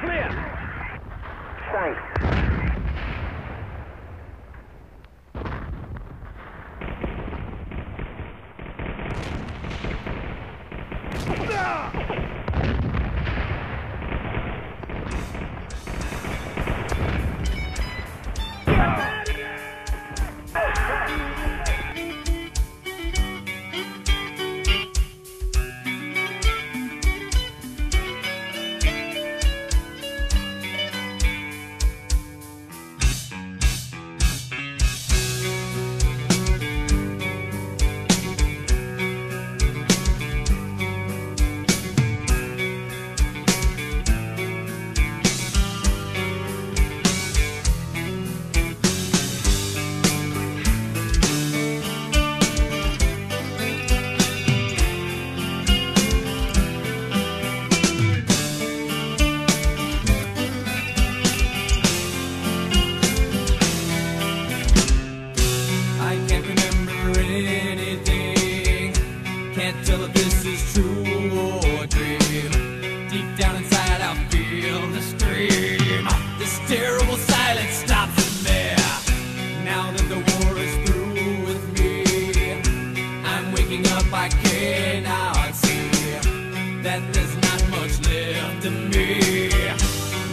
clear. Thanks.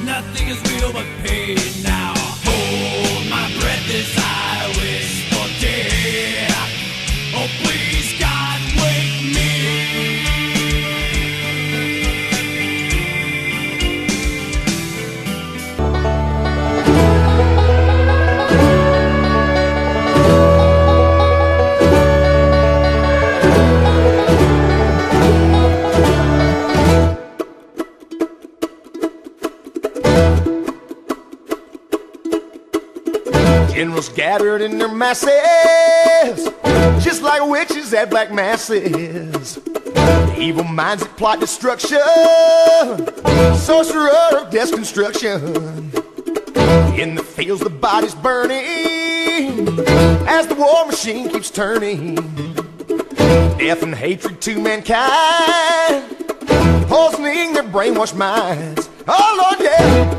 Nothing is real but pain now. Hold my breath as I wish for death. Oh please God, wake me. Generals gathered in their masses, just like witches at black masses. Evil minds that plot destruction, sorcerer of death's construction. In the fields the body's burning, as the war machine keeps turning. Death and hatred to mankind, poisoning their brainwashed minds. Oh Lord, yeah.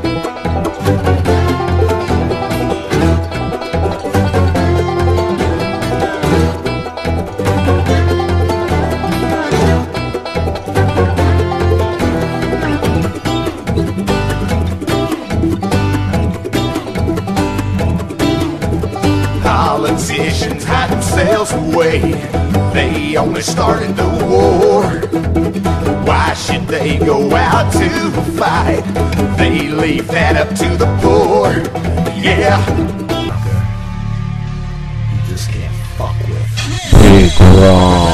Politicians hide themselves away, they only started the war. Why should they go out to fight? They leave that up to the poor. Yeah, you just can't fuck with.